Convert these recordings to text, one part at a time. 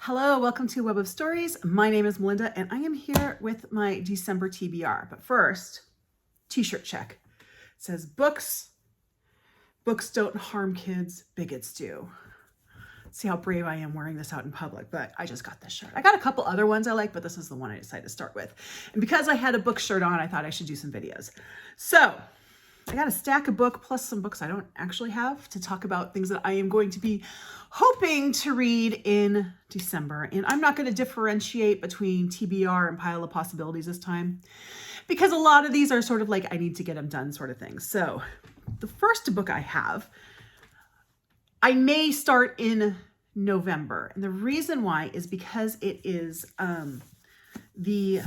Hello, welcome to Web of Stories. My name is Melinda and I am here with my December TBR. But first, t-shirt check. It says books don't harm kids, bigots do. See how brave I am wearing this out in public, but I just got this shirt. I got a couple other ones I like, but this is the one I decided to start with. And because I had a book shirt on, I thought I should do some videos. So I got a stack of book plus some books I don't actually have to talk about things that I am going to be hoping to read in December. And I'm not going to differentiate between TBR and Pile of Possibilities this time because a lot of these are sort of like I need to get them done sort of things. So the first book I have, I may start in November. And the reason why is because it is the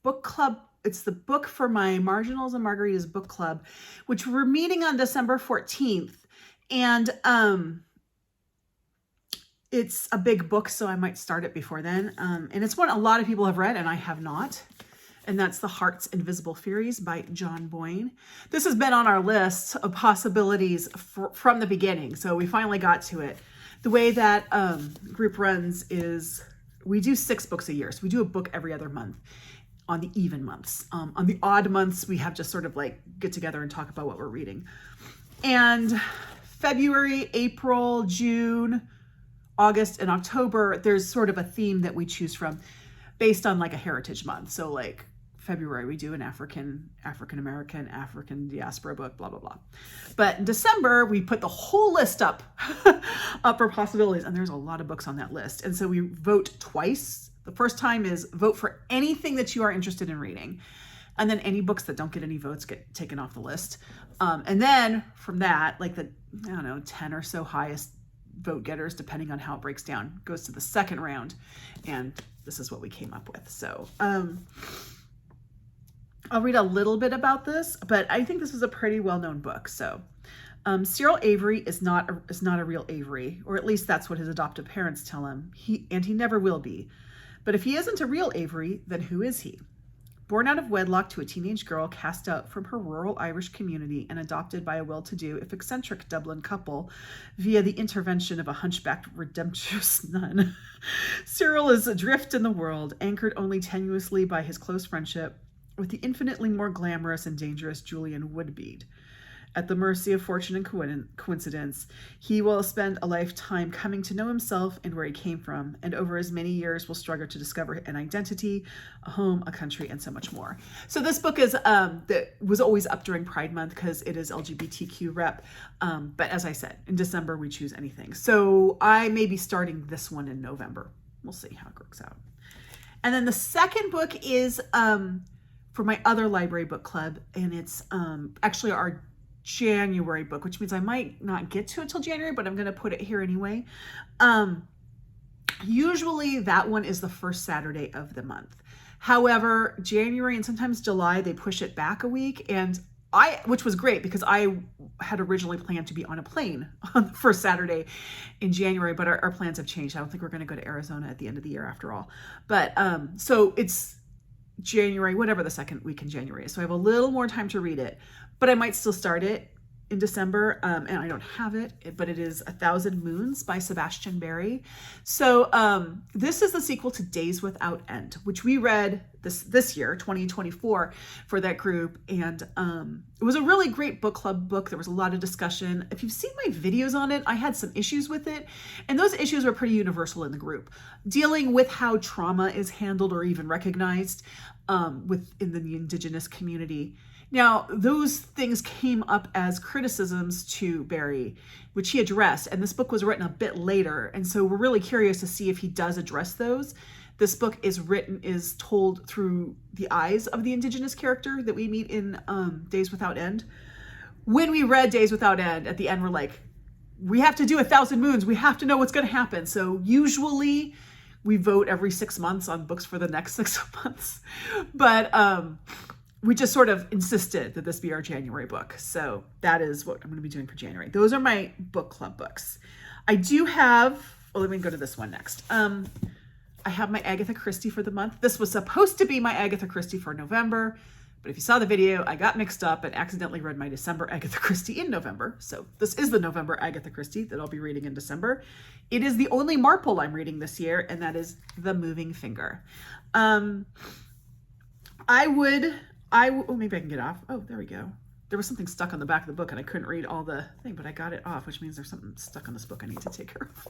book club. It's the book for my Marginals and Margaritas book club, which we're meeting on December 14th. And it's a big book, so I might start it before then. And it's one a lot of people have read and I have not. And that's The Heart's Invisible Furies by John Boyne. This has been on our list of possibilities from the beginning. So we finally got to it. The way that group runs is we do 6 books a year. So we do a book every other month on the even months. On the odd months, we have just sort of like get together and talk about what we're reading. And February, April, June, August, and October, there's sort of a theme that we choose from based on like a heritage month. So like February, we do an African-American, African diaspora book, blah, blah, blah. But in December, we put the whole list up for possibilities. And there's a lot of books on that list. And so we vote twice. The first time is vote for anything that you are interested in reading. And then any books that don't get any votes get taken off the list. And then from that, like the, 10 or so highest vote getters, depending on how it breaks down, goes to the second round. And this is what we came up with. So I'll read a little bit about this, but I think this is a pretty well-known book. So Cyril Avery is not a real Avery, or at least that's what his adoptive parents tell him. He never will be. But if he isn't a real Avery, then who is he? Born out of wedlock to a teenage girl cast out from her rural Irish community and adopted by a well-to-do, if eccentric Dublin couple via the intervention of a hunchbacked redemptuous nun, Cyril is adrift in the world, anchored only tenuously by his close friendship with the infinitely more glamorous and dangerous Julian Woodbead. At the mercy of fortune and coincidence, he will spend a lifetime coming to know himself and where he came from, and over his many years will struggle to discover an identity, a home, a country, and so much more. So this book is that was always up during Pride Month because it is LGBTQ rep. But as I said, in December we choose anything. So I may be starting this one in November. We'll see how it works out. And then the second book is for my other library book club, and it's actually our January book, which means I might not get to it till January, but I'm going to put it here anyway. Usually that one is the first Saturday of the month. However, January and sometimes July, they push it back a week, and which was great because I had originally planned to be on a plane on the first Saturday in January, but our plans have changed. I don't think we're going to go to Arizona at the end of the year after all. But so it's January, whatever the second week in January is. So I have a little more time to read it, but I might still start it in December. And I don't have it, but it is 1,000 Moons by Sebastian Barry. So this is the sequel to Days Without End, which we read this year, 2024, for that group. And it was a really great book club book. There was a lot of discussion. If you've seen my videos on it, I had some issues with it. And those issues were pretty universal in the group, dealing with how trauma is handled or even recognized within the Indigenous community. Now, those things came up as criticisms to Barry, which he addressed, and this book was written a bit later, and so we're really curious to see if he does address those. This book is told through the eyes of the Indigenous character that we meet in Days Without End. When we read Days Without End, at the end we're like, we have to do 1,000 Moons, we have to know what's going to happen. So usually we vote every 6 months on books for the next 6 months, but we just sort of insisted that this be our January book. So that is what I'm going to be doing for January. Those are my book club books. I do have, let me go to this one next. I have my Agatha Christie for the month. This was supposed to be my Agatha Christie for November, But if you saw the video, I got mixed up and accidentally read my December Agatha Christie in November. So this is the November Agatha Christie that I'll be reading in December. It is the only Marple I'm reading this year, and that is The Moving Finger. Oh, maybe I can get off. Oh, there we go. There was something stuck on the back of the book and I couldn't read all the thing, but I got it off, which means there's something stuck on this book I need to take care of.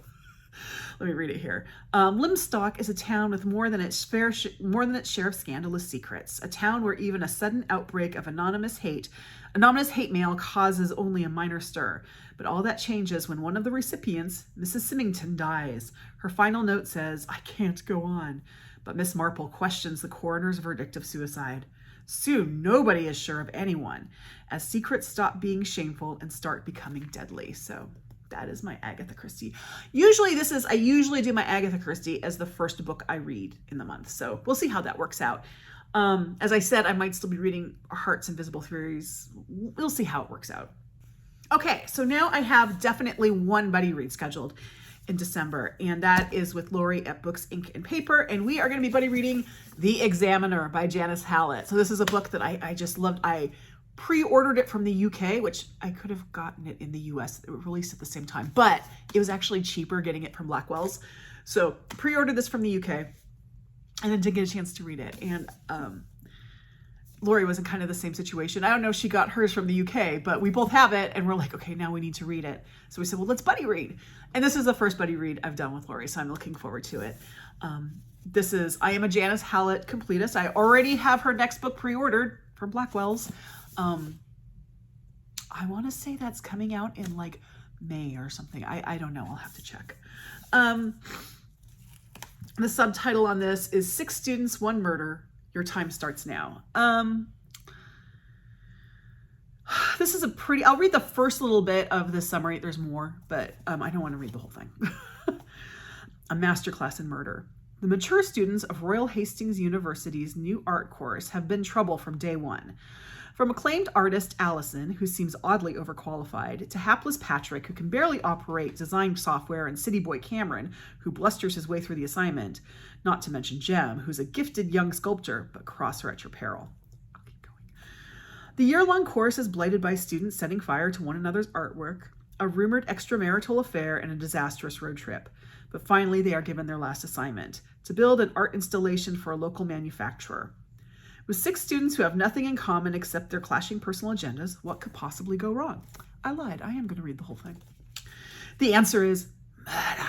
Let me read it here. Limstock is a town with more than its share of scandalous secrets. A town where even a sudden outbreak of anonymous hate mail causes only a minor stir. But all that changes when one of the recipients, Mrs. Symington, dies. Her final note says, "I can't go on." But Miss Marple questions the coroner's verdict of suicide. Soon, nobody is sure of anyone, as secrets stop being shameful and start becoming deadly. So that is my Agatha Christie. I usually do my Agatha Christie as the first book I read in the month. So we'll see how that works out. As I said, I might still be reading Heart's Invisible Furies. We'll see how it works out. Okay, so now I have definitely one buddy read scheduled in December, and that is with Lori at Books, Ink, and Paper, and we are going to be buddy reading The Examiner by Janice Hallett. So this is a book that I just loved. I pre-ordered it from the UK, which I could have gotten it in the US. It was released at the same time, but it was actually cheaper getting it from Blackwell's. So pre-ordered this from the UK and then didn't get a chance to read it. And Lori was in kind of the same situation. I don't know if she got hers from the UK, but we both have it and we're like, okay, now we need to read it. So we said, well, let's buddy read. And this is the first buddy read I've done with Lori, so I'm looking forward to it. I am a Janice Hallett completist. I already have her next book pre-ordered from Blackwell's. I want to say that's coming out in like May or something. I don't know. I'll have to check. The subtitle on this is 6 Students, 1 Murder. Your time starts now. This is I'll read the first little bit of the summary. There's more, but I don't want to read the whole thing. A masterclass in murder. The mature students of Royal Hastings University's new art course have been trouble from day one. From acclaimed artist Allison, who seems oddly overqualified, to hapless Patrick, who can barely operate design software, and city boy Cameron, who blusters his way through the assignment, not to mention Jem, who's a gifted young sculptor, but cross her at your peril. I'll keep going. The year-long course is blighted by students setting fire to one another's artwork, a rumored extramarital affair, and a disastrous road trip. But finally, they are given their last assignment, to build an art installation for a local manufacturer. With 6 students who have nothing in common except their clashing personal agendas, what could possibly go wrong? I lied. I am going to read the whole thing. The answer is murder.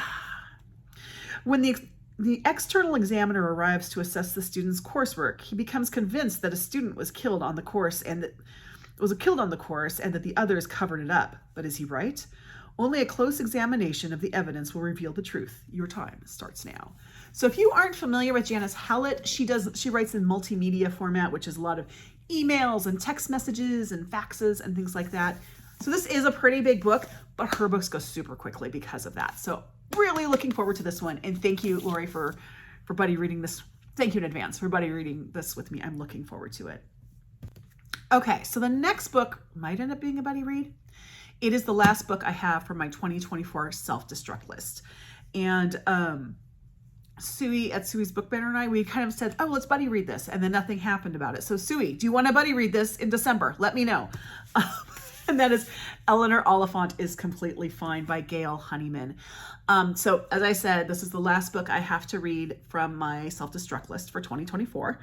When the external examiner arrives to assess the student's coursework, he becomes convinced that a student was killed on the course and that the others covered it up. But is he right? Only a close examination of the evidence will reveal the truth. Your time starts now. So if you aren't familiar with Janice Hallett, she writes in multimedia format, which is a lot of emails and text messages and faxes and things like that. So this is a pretty big book, but her books go super quickly because of that. So really looking forward to this one. And thank you, Lori, for buddy reading this. Thank you in advance for buddy reading this with me. I'm looking forward to it. Okay, so the next book might end up being a buddy read. It is the last book I have for my 2024 self-destruct list. And Suey at Suey's Book Banner and I, we kind of said, oh, let's buddy read this. And then nothing happened about it. So Suey, do you want to buddy read this in December? Let me know. And that is Eleanor Oliphant is Completely Fine by Gail Honeyman. So as I said, this is the last book I have to read from my self-destruct list for 2024.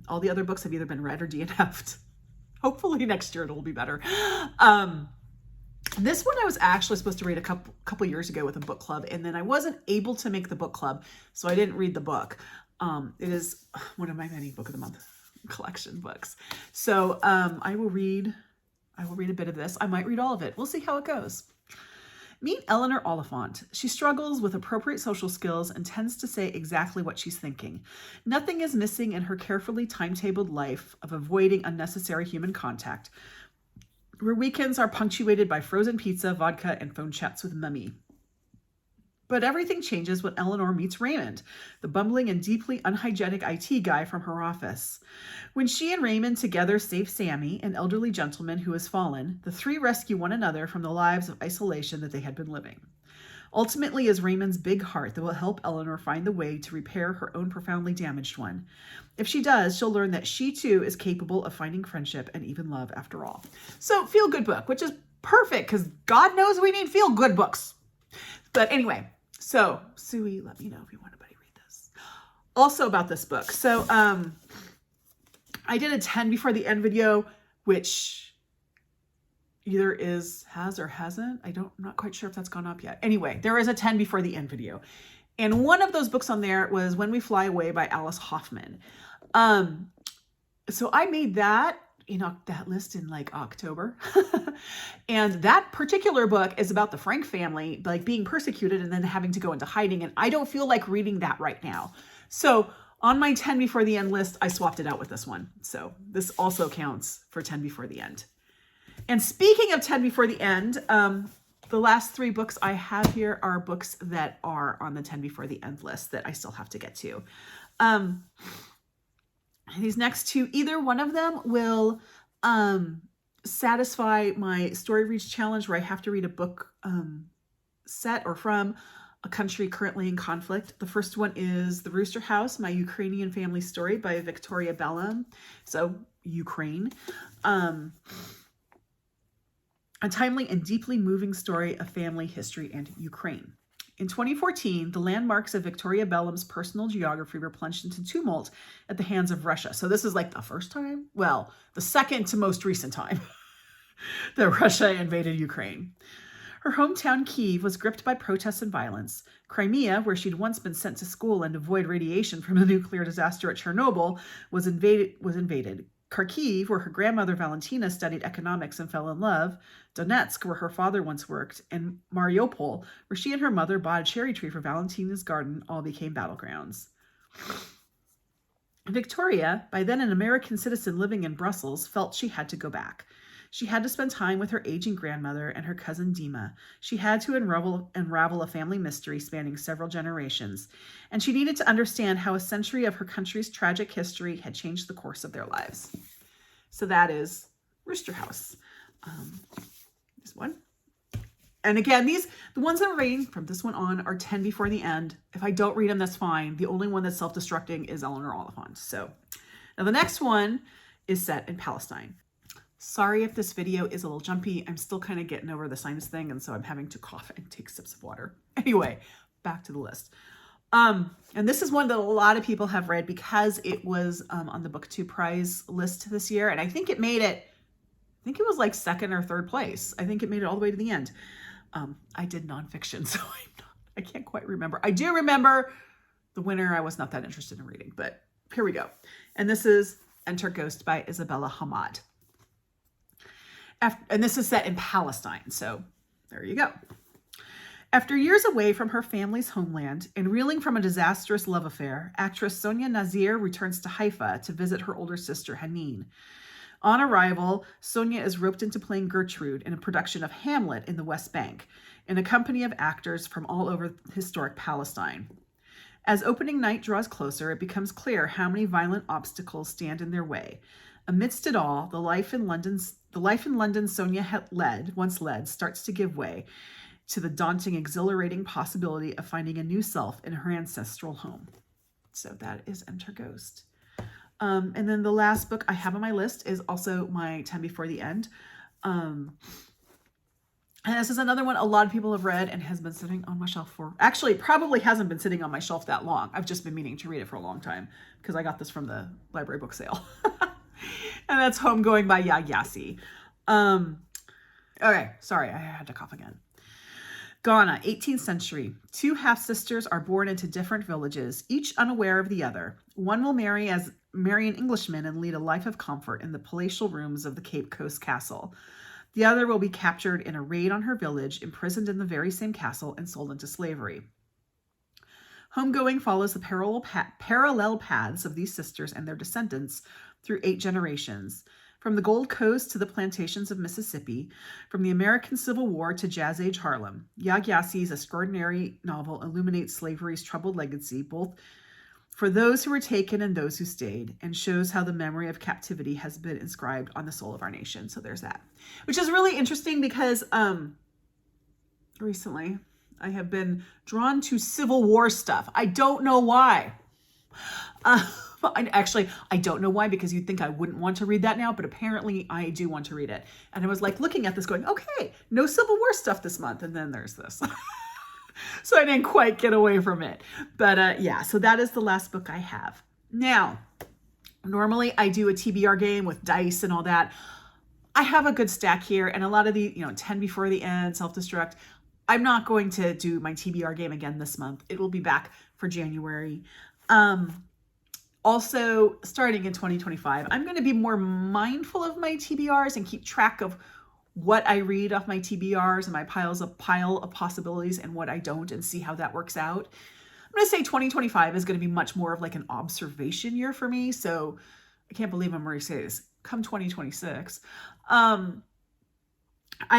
All the other books have either been read or DNF'd. Hopefully next year it'll be better. This one I was actually supposed to read a couple years ago with a book club, and then I wasn't able to make the book club, so I didn't read the book. It is one of my many Book of the Month collection books. So I will read a bit of this. I might read all of it. We'll see how it goes. Meet Eleanor Oliphant. She struggles with appropriate social skills and tends to say exactly what she's thinking. Nothing is missing in her carefully timetabled life of avoiding unnecessary human contact, where weekends are punctuated by frozen pizza, vodka, and phone chats with Mummy. But everything changes when Eleanor meets Raymond, the bumbling and deeply unhygienic IT guy from her office. When she and Raymond together save Sammy, an elderly gentleman who has fallen, the three rescue one another from the lives of isolation that they had been living. Ultimately is Raymond's big heart that will help Eleanor find the way to repair her own profoundly damaged one. If she does, she'll learn that she too is capable of finding friendship and even love after all. So feel-good book, which is perfect because God knows we need feel-good books. But anyway, so Suey, let me know if you want anybody to read this. Also about this book. So I did a 10 before the end video, which either has or hasn't. I'm not quite sure if that's gone up yet. Anyway, there is a 10 before the end video. And one of those books on there was When We Fly Away by Alice Hoffman. So I made that, that list in like October. And that particular book is about the Frank family, like being persecuted and then having to go into hiding. And I don't feel like reading that right now. So on my 10 before the end list, I swapped it out with this one. So this also counts for 10 before the end. And speaking of 10 before the end, the last 3 books I have here are books that are on the 10 before the end list that I still have to get to. These next 2, either one of them will satisfy my Story Reads challenge where I have to read a book set or from a country currently in conflict. The first one is The Rooster House, My Ukrainian Family Story by Victoria Belim. So Ukraine. A timely and deeply moving story of family history and Ukraine. In 2014, the landmarks of Victoria Belim's personal geography were plunged into tumult at the hands of Russia. So this is like the first time? Well, the second to most recent time that Russia invaded Ukraine. Her hometown, Kyiv, was gripped by protests and violence. Crimea, where she'd once been sent to school and avoid radiation from the nuclear disaster at Chernobyl, was invaded. Kharkiv, where her grandmother Valentina studied economics and fell in love, Donetsk, where her father once worked, and Mariupol, where she and her mother bought a cherry tree for Valentina's garden, all became battlegrounds. Victoria, by then an American citizen living in Brussels, felt she had to go back. She had to spend time with her aging grandmother and her cousin Dima. She had to unravel a family mystery spanning several generations, and she needed to understand how a century of her country's tragic history had changed the course of their lives. So that is Rooster House. This one. And again, the ones that I'm reading from this one on are 10 before the end. If I don't read them, that's fine. The only one that's self-destructing is Eleanor Oliphant. So now the next one is set in Palestine. Sorry if this video is a little jumpy. I'm still kind of getting over the sinus thing, and so I'm having to cough and take sips of water. Anyway, back to the list. And this is one that a lot of people have read because it was on the BookTube prize list this year, and I think it made it, was like 2nd or 3rd place. I think it made it all the way to the end. I did nonfiction, so I can't quite remember. I do remember the winner I was not that interested in reading, but here we go. And this is Enter Ghost by Isabella Hammad. And this is set in Palestine, so there you go. After years away from her family's homeland and reeling from a disastrous love affair, actress Sonia Nazir returns to Haifa to visit her older sister Hanin. On arrival, Sonia is roped into playing Gertrude in a production of Hamlet in the West Bank, in a company of actors from all over historic Palestine. As opening night draws closer, it becomes clear how many violent obstacles stand in their way. Amidst it all, the life in London Sonia had once led starts to give way to the daunting, exhilarating possibility of finding a new self in her ancestral home. So that is Enter Ghost. And then the last book I have on my list is also my 10 before the end. And this is another one a lot of people have read and has been sitting on my shelf for, actually probably hasn't been sitting on my shelf that long. I've just been meaning to read it for a long time because I got this from the library book sale. And that's Homegoing by Yaa Gyasi. Okay, sorry, I had to cough again. Ghana, 18th century. 2 half-sisters are born into different villages, each unaware of the other. One will marry an Englishman and lead a life of comfort in the palatial rooms of the Cape Coast castle. The other will be captured in a raid on her village, imprisoned in the very same castle, and sold into slavery. Homegoing follows the parallel paths of these sisters and their descendants through 8 generations. From the Gold Coast to the plantations of Mississippi, from the American Civil War to Jazz Age Harlem, Yaa Gyasi's extraordinary novel illuminates slavery's troubled legacy, both for those who were taken and those who stayed, and shows how the memory of captivity has been inscribed on the soul of our nation. So there's that, which is really interesting because recently I have been drawn to Civil War stuff. I don't know why. I don't know why, because you'd think I wouldn't want to read that now, but apparently I do want to read it. And I was like looking at this going, okay, no Civil War stuff this month. And then there's this. So I didn't quite get away from it. But yeah, so that is the last book I have. Now, normally I do a TBR game with dice and all that. I have a good stack here, and a lot of the, 10 before the end, self-destruct. I'm not going to do my TBR game again this month. It will be back for January. Also, starting in 2025, I'm going to be more mindful of my TBRs and keep track of what I read off my TBRs and my pile of possibilities and what I don't, and see how that works out. I'm going to say 2025 is going to be much more of like an observation year for me. So I can't believe I'm already saying this. Come 2026, I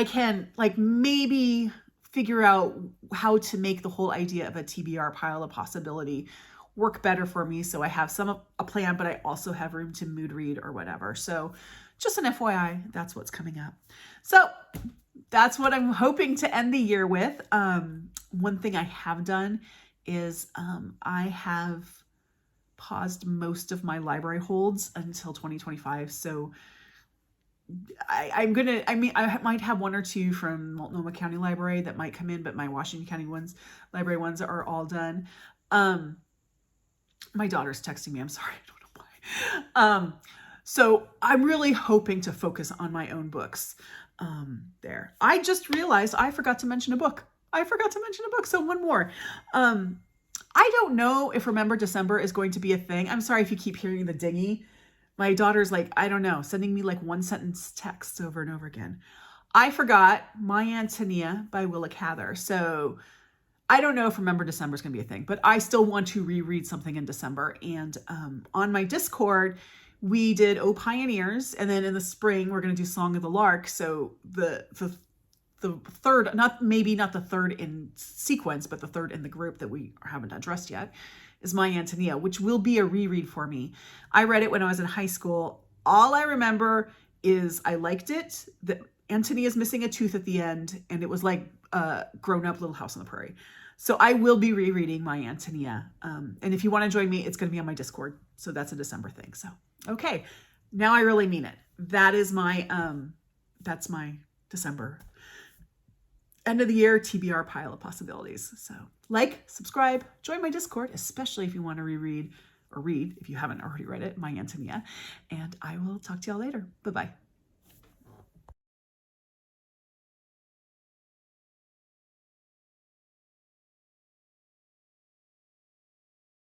can like maybe figure out how to make the whole idea of a TBR pile of possibility work better for me. So I have a plan, but I also have room to mood read or whatever. So just an FYI, that's what's coming up. So that's what I'm hoping to end the year with. One thing I have done is I have paused most of my library holds until 2025. So I might have one or two from Multnomah County Library that might come in, but my Washington County library ones are all done. My daughter's texting me. I'm sorry. I don't know why. So I'm really hoping to focus on my own books there. I just realized I forgot to mention a book. So one more. I don't know if Remember December is going to be a thing. I'm sorry if you keep hearing the dingy. My daughter's like, I don't know, sending me like one sentence texts over and over again. I forgot My Ántonia by Willa Cather. So I don't know if Remember December is going to be a thing, but I still want to reread something in December. And on my Discord, we did Oh Pioneers. And then in the spring, we're going to do Song of the Lark. So the third, not the third in sequence, but the third in the group that we haven't addressed yet, is My Ántonia, which will be a reread for me. I read it when I was in high school. All I remember is I liked it. That Ántonia is missing a tooth at the end, and it was like Grown Up Little House on the Prairie. So I will be rereading My Ántonia. And if you want to join me, it's going to be on my Discord. So that's a December thing. So, okay. Now I really mean it. That is that's my December end of the year TBR pile of possibilities. So like, subscribe, join my Discord, especially if you want to reread or read, if you haven't already read it, My Ántonia. And I will talk to y'all later. Bye-bye.